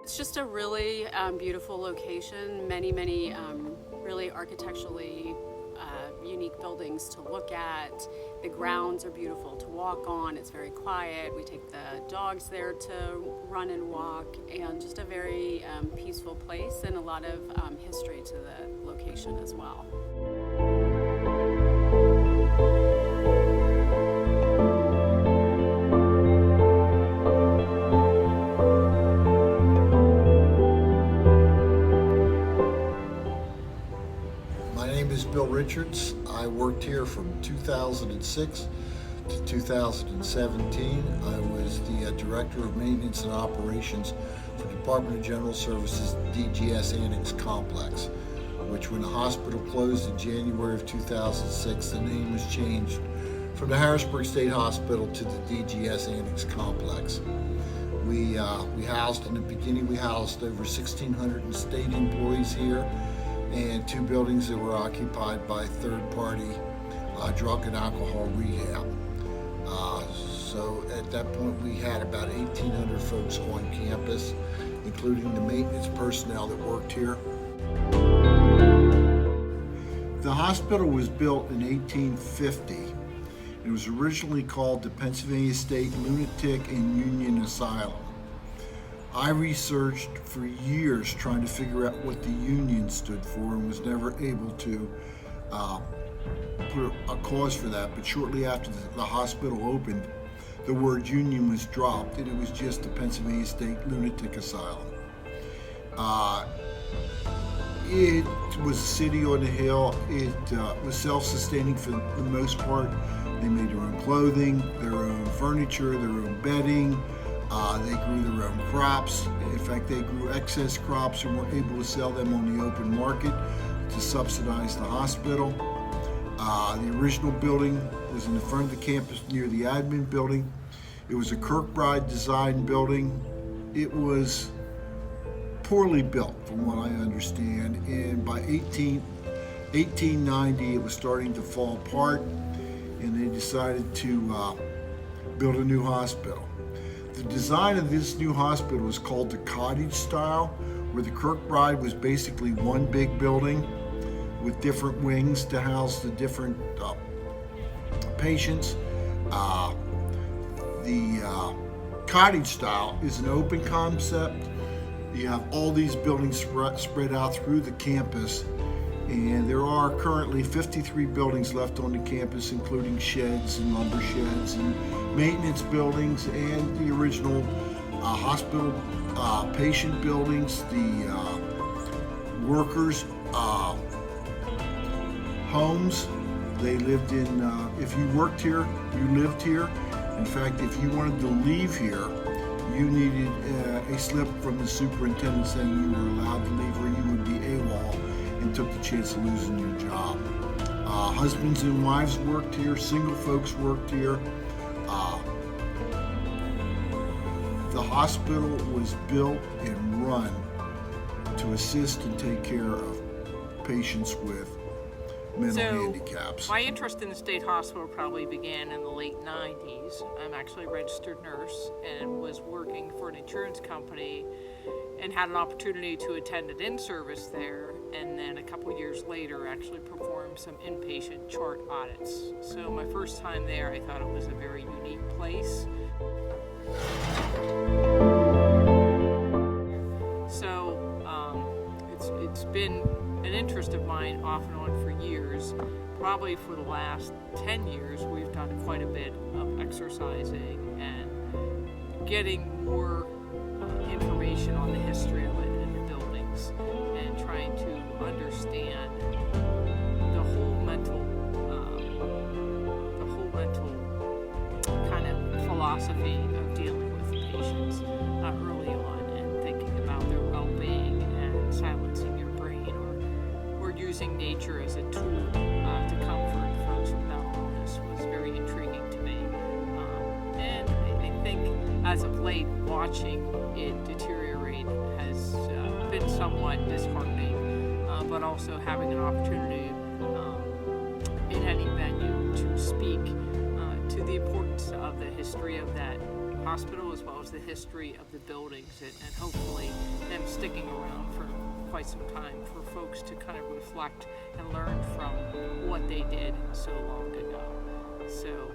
It's just a really beautiful location, many really architecturally unique buildings to look at. The grounds are beautiful to walk on. It's very quiet. We take the dogs there to run and walk, and just a very peaceful place, and a lot of history to the location as well. My name is Bill Richards. I worked here from 2006 to 2017. I was the Director of Maintenance and Operations for Department of General Services DGS Annex Complex, which when the hospital closed in January of 2006, the name was changed from the Harrisburg State Hospital to the DGS Annex Complex. We housed, in the beginning, we housed over 1,600 state employees here, and 2 buildings that were occupied by third-party drug and alcohol rehab. So at that point we had about 1,800 folks on campus, including the maintenance personnel that worked here. The hospital was built in 1850. It was originally called the Pennsylvania State Lunatic and Union Asylum. I researched for years trying to figure out what the union stood for and was never able to put a cause for that. But shortly after the hospital opened, the word union was dropped and it was just the Pennsylvania State Lunatic Asylum. It was a city on a hill. It was self-sustaining for the most part. They made their own clothing, their own furniture, their own bedding. They grew their own crops. In fact, they grew excess crops and were able to sell them on the open market to subsidize the hospital. The original building was in the front of the campus near the admin building. It was a Kirkbride design building. It was poorly built from what I understand, and by 1890 it was starting to fall apart, and they decided to build a new hospital. The design of this new hospital was called the cottage style, where the Kirkbride was basically one big building with different wings to house the different patients. The cottage style is an open concept. You have all these buildings spread out through the campus, and there are currently 53 buildings left on the campus, including sheds and lumber sheds and maintenance buildings and the original hospital patient buildings, the workers' homes. They lived in, if you worked here, you lived here. In fact, if you wanted to leave here, you needed a slip from the superintendent saying you were allowed to leave, or you would be AWOL and took the chance of losing your job. Husbands and wives worked here, single folks worked here. The hospital was built and run to assist and take care of patients with mental handicaps. My interest in the state hospital probably began in the late 90s. I'm actually a registered nurse and was working for an insurance company and had an opportunity to attend an in-service there, and then a couple years later actually performed some inpatient chart audits. So my first time there, I thought it was a very unique place. So it's been an interest of mine off and on for years. Probably for the last 10 years, we've done quite a bit of exercising and getting more information on the history of it and the buildings, and trying to understand the whole mental kind of philosophy of dealing with patients early on, and thinking about their well-being and silencing your brain, or using nature as a tool to comfort folks with mental illness was very intriguing to me. And I think as of late, watching it deteriorate has been somewhat disheartening, but also having an opportunity in any venue to speak to the importance of the history of that hospital, as well as the history of the buildings, and hopefully them sticking around for quite some time for folks to kind of reflect and learn from what they did so long ago. So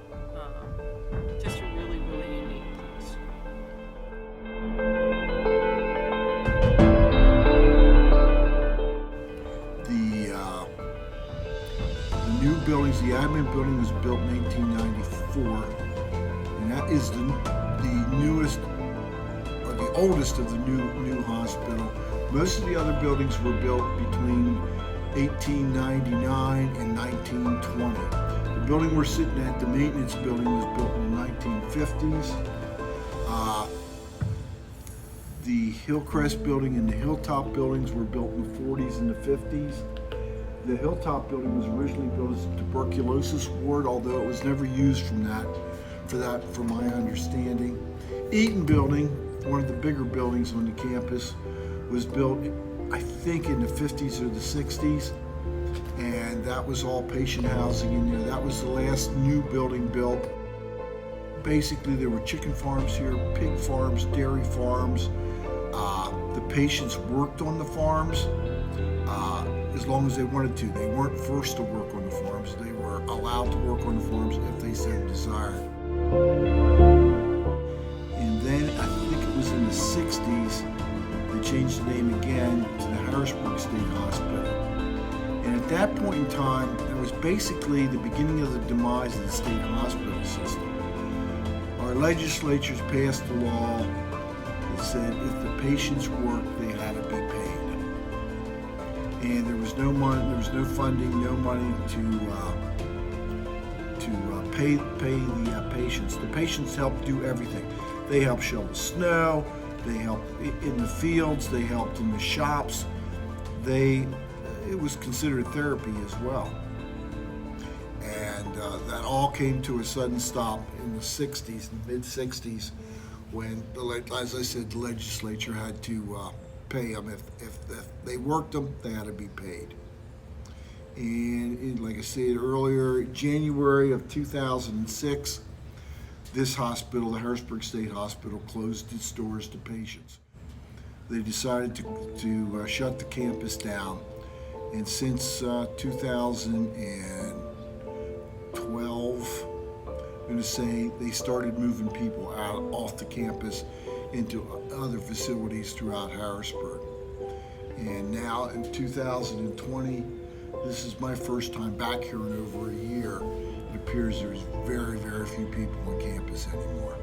just a really, really unique place. The new buildings, the admin building was built in 1894, and that is the newest, or the oldest of the new hospital. Most of the other buildings were built between 1899 and 1920. The building we're sitting at, the maintenance building, was built in the 1950s. The Hillcrest building and the Hilltop buildings were built in the 40s and the 50s. The Hilltop building was originally built as a tuberculosis ward, although it was never used from my understanding. Eaton building, one of the bigger buildings on the campus, was built, I think, in the 50s or the 60s, and that was all patient housing in there. That was the last new building built. Basically, there were chicken farms here, pig farms, dairy farms. The patients worked on the farms as long as they wanted to. They weren't forced to work on the farms. They were allowed to work on the farms if they so desired. And then I think it was in the 60s, they changed the name again to the Harrisburg State Hospital. And at that point in time, that was basically the beginning of the demise of the state hospital system. Our legislatures passed a law that said if the patients worked, they had to be paid. And there was no money, there was no funding, no money to pay the patients. The patients helped do everything. They helped shovel snow, they helped in the fields, they helped in the shops. It was considered therapy as well. And that all came to a sudden stop in the 60s, the mid-60s, when, as I said, the legislature had to pay them. If they worked them, they had to be paid. And like I said earlier, January of 2006, this hospital, the Harrisburg State Hospital, closed its doors to patients. They decided to shut the campus down. And since 2012, I'm going to say, they started moving people off the campus into other facilities throughout Harrisburg. And now in 2020, this is my first time back here in over a year. It appears there's very, very few people on campus anymore.